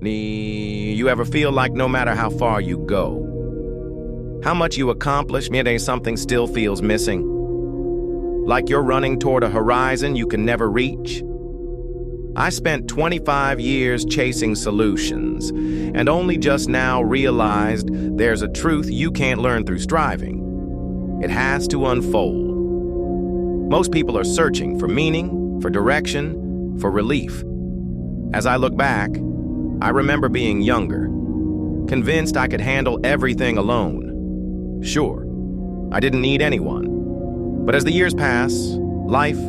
You ever feel like no matter how far you go, how much you accomplish, something still feels missing? Like you're running toward a horizon you can never reach? I spent 25 years chasing solutions, and only just now realized there's a truth you can't learn through striving. It has to unfold. Most people are searching for meaning, for direction, for relief. As I look back, I remember being younger, convinced I could handle everything alone. Sure, I didn't need anyone. But as the years pass, life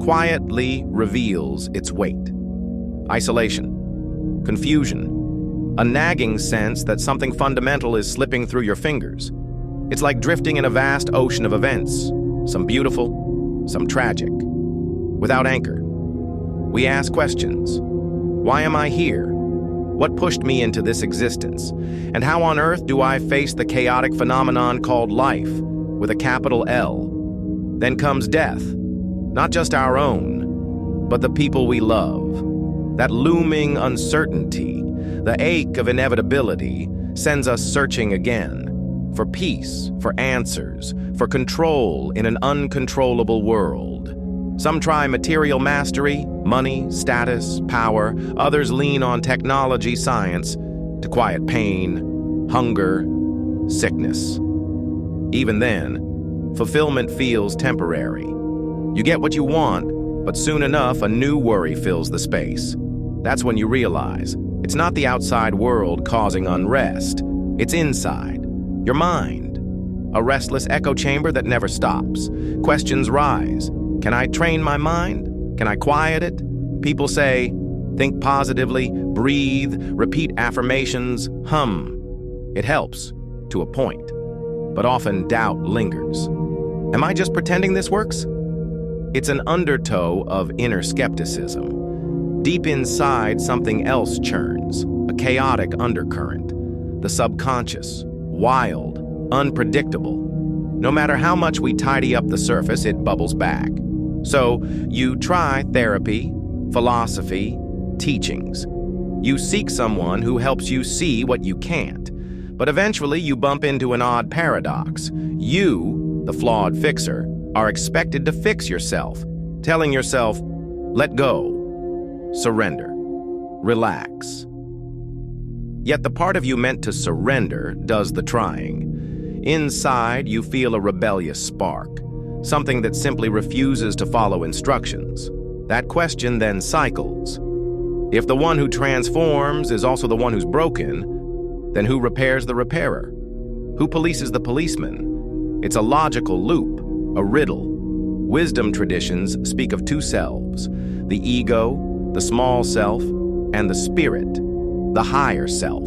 quietly reveals its weight. Isolation, confusion, a nagging sense that something fundamental is slipping through your fingers. It's like drifting in a vast ocean of events, some beautiful, some tragic, without anchor. We ask questions. Why am I here? What pushed me into this existence? And how on earth do I face the chaotic phenomenon called life, with a capital L? Then comes death, not just our own, but the people we love. That looming uncertainty, the ache of inevitability, sends us searching again for peace, for answers, for control in an uncontrollable world. Some try material mastery, money, status, power. Others lean on technology, science, to quiet pain, hunger, sickness. Even then, fulfillment feels temporary. You get what you want, but soon enough, a new worry fills the space. That's when you realize it's not the outside world causing unrest. It's inside, your mind. A restless echo chamber that never stops. Questions rise. Can I train my mind? Can I quiet it? People say, think positively, breathe, repeat affirmations, hum. It helps, to a point. But often doubt lingers. Am I just pretending this works? It's an undertow of inner skepticism. Deep inside, something else churns, a chaotic undercurrent. The subconscious, wild, unpredictable. No matter how much we tidy up the surface, it bubbles back. So you try therapy, philosophy, teachings. You seek someone who helps you see what you can't. But eventually you bump into an odd paradox. You, the flawed fixer, are expected to fix yourself, telling yourself, let go, surrender, relax. Yet the part of you meant to surrender does the trying. Inside, you feel a rebellious spark, something that simply refuses to follow instructions. That question then cycles. If the one who transforms is also the one who's broken, then who repairs the repairer? Who polices the policeman? It's a logical loop, a riddle. Wisdom traditions speak of two selves, the ego, the small self, and the spirit, the higher self.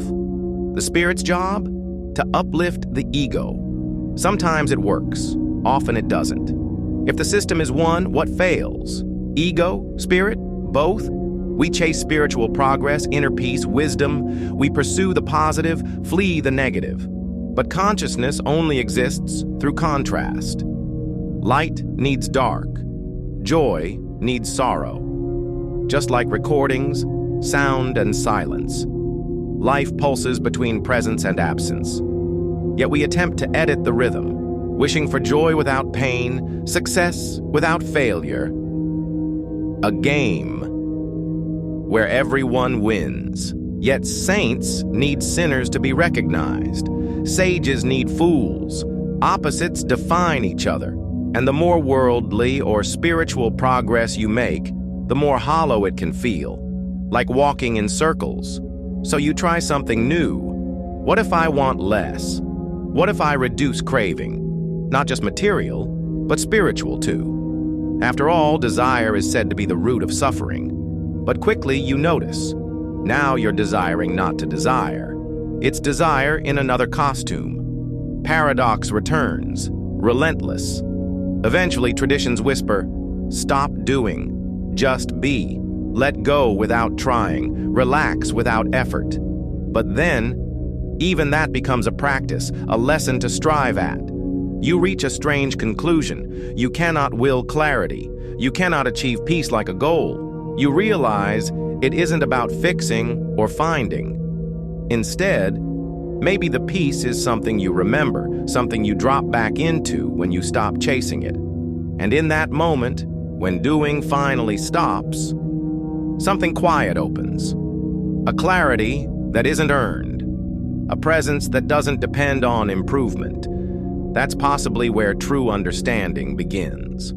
The spirit's job? To uplift the ego. Sometimes it works, often it doesn't. If the system is one, what fails? Ego, spirit, both? We chase spiritual progress, inner peace, wisdom. We pursue the positive, flee the negative. But consciousness only exists through contrast. Light needs dark. Joy needs sorrow. Just like recordings, sound and silence. Life pulses between presence and absence. Yet we attempt to edit the rhythm, wishing for joy without pain, success without failure. A game where everyone wins. Yet saints need sinners to be recognized. Sages need fools. Opposites define each other. And the more worldly or spiritual progress you make, the more hollow it can feel, like walking in circles. So you try something new. What if I want less? What if I reduce craving? Not just material, but spiritual too. After all, desire is said to be the root of suffering. But quickly you notice, now you're desiring not to desire. It's desire in another costume. Paradox returns, relentless. Eventually, traditions whisper, stop doing, just be. Let go without trying, relax without effort. But then, even that becomes a practice, a lesson to strive at. You reach a strange conclusion. You cannot will clarity. You cannot achieve peace like a goal. You realize It isn't about fixing or finding. Instead, maybe the peace is something you remember, something you drop back into when you stop chasing it. And in that moment, when doing finally stops, something quiet opens. A clarity that isn't earned. A presence that doesn't depend on improvement. That's possibly where true understanding begins.